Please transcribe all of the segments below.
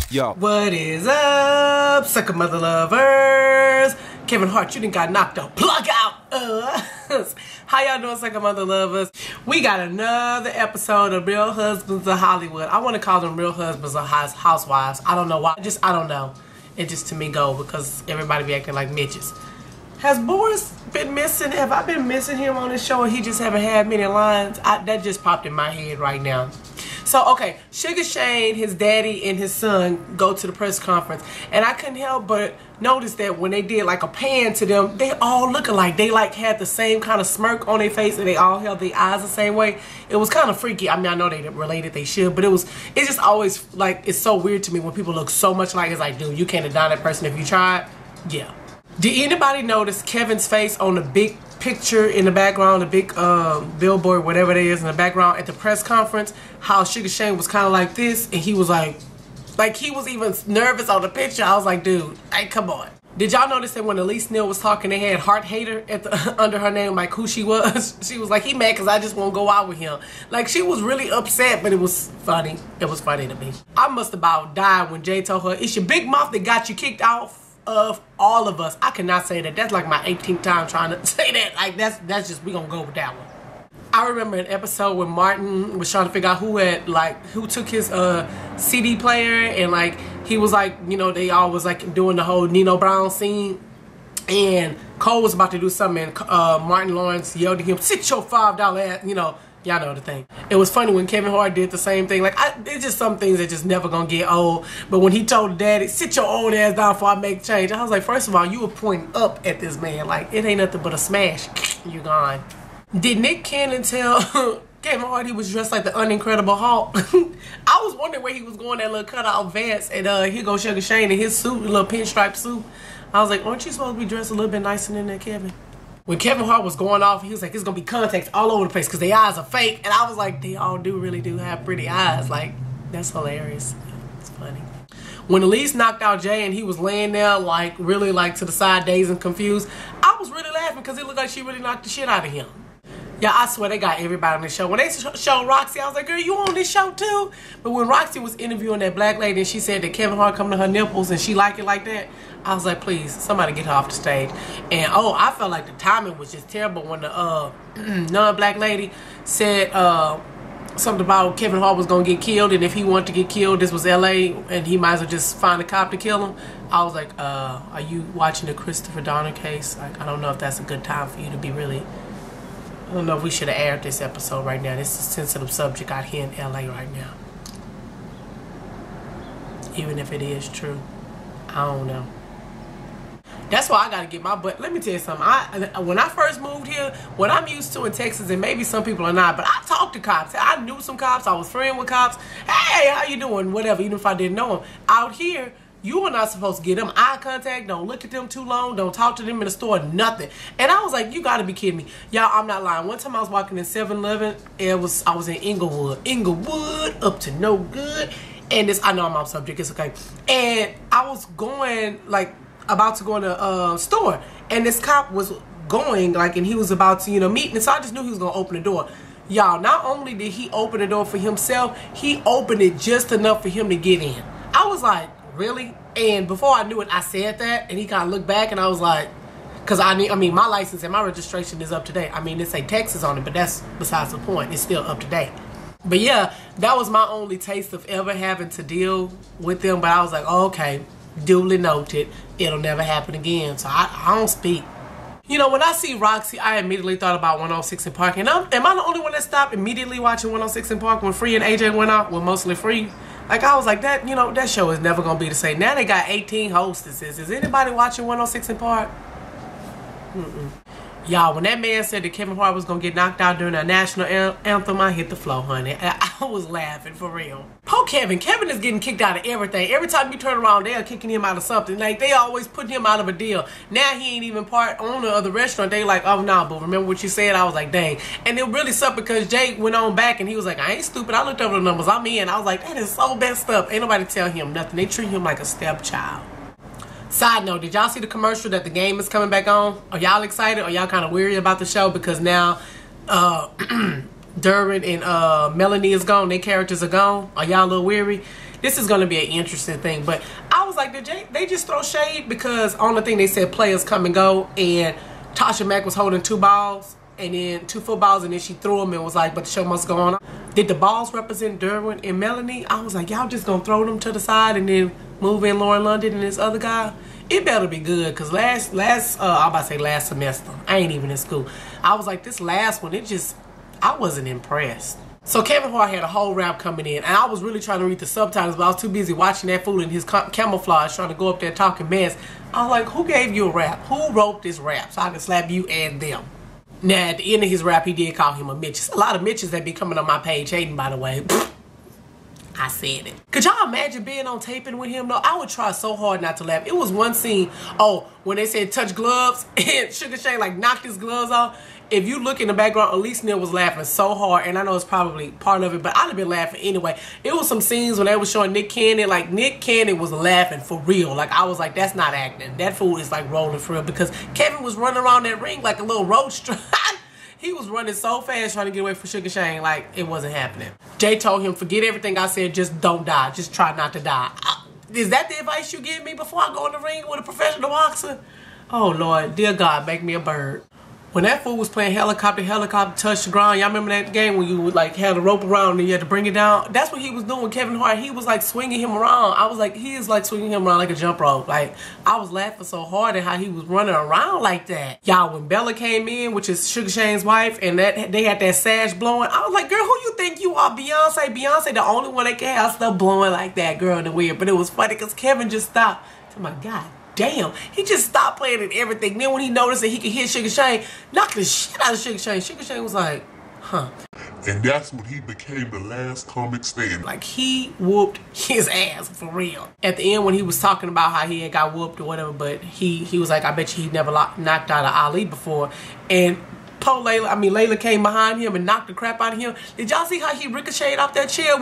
Yo. What is up, sucker mother lovers? Kevin Hart, you done got knocked out. Plug out. How y'all doing, sucker mother lovers? We got another episode of Real Husbands of Hollywood. I want to call them Real Husbands of Housewives. I don't know why. I don't know. It just to me go because everybody be acting like Mitches. Has Boris been missing? Have I been missing him on this show and he just haven't had many lines? That just popped in my head right now. So, okay, Sugar Shane, his daddy, and his son go to the press conference. And I couldn't help but notice that when they did like a pan to them, they all look alike. They like had the same kind of smirk on their face and they all held their eyes the same way. It was kind of freaky. I mean, I know they related, they should, but it's just always like, it's so weird to me when people look so much like, it's like, dude, you can't have done that person if you tried. Yeah. Did anybody notice Kevin's face on the big picture in the background, the big billboard, whatever it is in the background at the press conference? How Sugar Shane was kind of like this, and he was like he was even nervous on the picture. I was like, dude, hey, come on. Did y'all notice that when Elise Neal was talking, they had Heart Hater at the under her name, like who she was? She was like, he mad because I just won't go out with him. Like, she was really upset, but it was funny. It was funny to me. I must about died when Jay told her, it's your big mouth that got you kicked out of all of us. I cannot say that. That's like my 18th time trying to say that. Like, that's just, we gonna go with that one. I remember an episode when Martin was trying to figure out who took his CD player, and like he was like, you know, they all was like doing the whole Nino Brown scene, and Cole was about to do something, and Martin Lawrence yelled at him, sit your $5 ass, you know. Y'all know the thing. It was funny when Kevin Hart did the same thing. Like, it's just some things that just never gonna get old. But when he told daddy, sit your old ass down before I make change, I was like, first of all, you were pointing up at this man. Like, it ain't nothing but a smash. You're gone. Did Nick Cannon tell Kevin Hart he was dressed like the Unincredible Hulk? I was wondering where he was going, that little cutout Vance, and here goes Sugar Shane in his suit, a little pinstripe suit. I was like, aren't you supposed to be dressed a little bit nicer than that, Kevin? When Kevin Hart was going off, he was like, it's going to be contacts all over the place because their eyes are fake. And I was like, they all really do have pretty eyes. Like, that's hilarious. It's funny. When Elise knocked out Jay and he was laying there, like, really, like, to the side, dazed and confused, I was really laughing because it looked like she really knocked the shit out of him. Yeah, I swear they got everybody on the show. When they showed Roxy, I was like, girl, you on this show too? But when Roxy was interviewing that black lady and she said that Kevin Hart come to her nipples and she liked it like that, I was like, please, somebody get her off the stage. And, oh, I felt like the timing was just terrible when the non-black lady said something about Kevin Hart was going to get killed, and if he wanted to get killed, this was L.A., and he might as well just find a cop to kill him. I was like, are you watching the Christopher Donner case? Like, I don't know if that's a good time for you to be really... I don't know if we should have aired this episode right now. This is a sensitive subject out here in LA right now. Even if it is true. I don't know. That's why I got to get my butt. Let me tell you something. When I first moved here, what I'm used to in Texas, and maybe some people are not, but I talked to cops. I knew some cops. I was friends with cops. Hey, how you doing? Whatever, even if I didn't know them. Out here, you are not supposed to get them eye contact. Don't look at them too long. Don't talk to them in the store. Nothing. And I was like, you got to be kidding me. Y'all, I'm not lying. One time I was walking in 7-Eleven. I was in Inglewood. Inglewood, up to no good. And this, I know I'm off subject. It's okay. And I was going, like, about to go in a store. And this cop was going, like, and he was about to, you know, meet. And so I just knew he was going to open the door. Y'all, not only did he open the door for himself, he opened it just enough for him to get in. I was like, really? And before I knew it, I said that, and he kind of looked back, and I was like, because I mean, my license and my registration is up to date. I mean, it say Texas on it, but that's besides the point. It's still up to date. But yeah, that was my only taste of ever having to deal with them. But I was like, oh, okay, duly noted. It'll never happen again. So I don't speak. You know, when I see Roxy, I immediately thought about 106 in Park. And am I the only one that stopped immediately watching 106 in Park when Free and AJ went out? Well, mostly Free. Like, I was like, that, you know, that show is never going to be the same. Now they got 18 hostesses. Is anybody watching 106 in Park? Y'all, when that man said that Kevin Hart was going to get knocked out during our national anthem, I hit the floor, honey. I was laughing, for real. Poor Kevin. Kevin is getting kicked out of everything. Every time you turn around, they are kicking him out of something. Like, they always putting him out of a deal. Now he ain't even part owner of the restaurant. They like, oh, no, but remember what you said? I was like, dang. And it really sucked because Jake went on back and he was like, I ain't stupid. I looked over the numbers. I'm in. I was like, that is so messed up. Ain't nobody tell him nothing. They treat him like a stepchild. Side note, did y'all see the commercial that the game is coming back on? Are y'all excited? Or y'all kind of weary about the show? Because now Duran and Melanie is gone. Their characters are gone. Are y'all a little weary? This is going to be an interesting thing. But I was like, did they just throw shade? Because on the thing they said players come and go. And Tasha Mack was holding 2 balls. And then 2 footballs. And then she threw them and was like, but the show must go on. Did the balls represent Duran and Melanie? I was like, y'all just going to throw them to the side and then move in Lauren London and this other guy? It better be good. Because last I'm about to say last semester. I ain't even in school. I was like, this last one, I wasn't impressed. So Kevin Hart had a whole rap coming in, and I was really trying to read the subtitles, but I was too busy watching that fool in his camouflage trying to go up there talking mess. I was like, who gave you a rap? Who wrote this rap? So I can slap you and them. Now, at the end of his rap, he did call him a Mitch. There's a lot of Mitches that be coming on my page hating, by the way. I said it. Could y'all imagine being on taping with him, though? I would try so hard not to laugh. It was one scene, when they said touch gloves, and Sugar Shane, like, knocked his gloves off. If you look in the background, Elise Neal was laughing so hard, and I know it's probably part of it, but I'd have been laughing anyway. It was some scenes when they were showing Nick Cannon, like, Nick Cannon was laughing for real. Like, I was like, that's not acting. That fool is, like, rolling for real, because Kevin was running around that ring like a little roadster. He was running so fast trying to get away from Sugar Shane, like, it wasn't happening. Jay told him, forget everything I said, just don't die. Just try not to die. Is that the advice you give me before I go in the ring with a professional boxer? Oh, Lord, dear God, make me a bird. When that fool was playing helicopter touch the ground, y'all remember that game when you would like have the rope around and you had to bring it down? That's what he was doing with Kevin Hart. He was like swinging him around. I was like, he is like swinging him around like a jump rope. Like, I was laughing so hard at how he was running around like that. Y'all, when Bella came in, which is Sugar Shane's wife, and they had that sash blowing, I was like, girl, who you think you are? Beyonce? Beyonce, the only one that can have stuff blowing like that, girl, in the weird. But it was funny because Kevin just stopped. Oh my God. Damn, he just stopped playing and everything. Then when he noticed that he could hit Sugar Shane, knocked the shit out of Sugar Shane. Sugar Shane was like, huh. And that's when he became the last comic standing. Like, he whooped his ass for real. At the end when he was talking about how he had got whooped or whatever, but he was like, I bet you he never knocked out of Ali before. And Layla came behind him and knocked the crap out of him. Did y'all see how he ricocheted off that chair?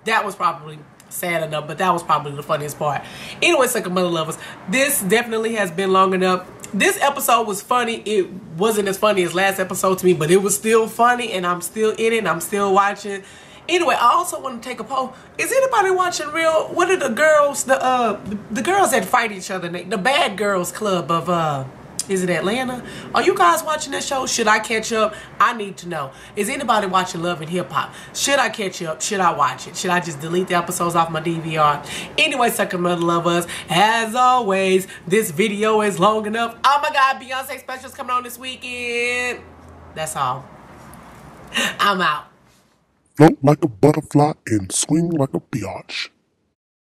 That was probably sad enough, but that was probably the funniest part. Anyway, Second Mother Lovers, this definitely has been long enough. This episode was funny. It wasn't as funny as last episode to me, but it was still funny, and I'm still in it, and I'm still watching. Anyway, I also want to take a poll. Is anybody watching real? What are the girls, the girls that fight each other, the Bad Girls Club of, is it Atlanta? Are you guys watching this show? Should I catch up? I need to know. Is anybody watching Love and Hip Hop? Should I catch up? Should I watch it? Should I just delete the episodes off my DVR? Anyway, Second Mother Lovers, as always, this video is long enough. Oh my God, Beyonce specials coming on this weekend. That's all. I'm out. Float like a butterfly and swing like a biatch.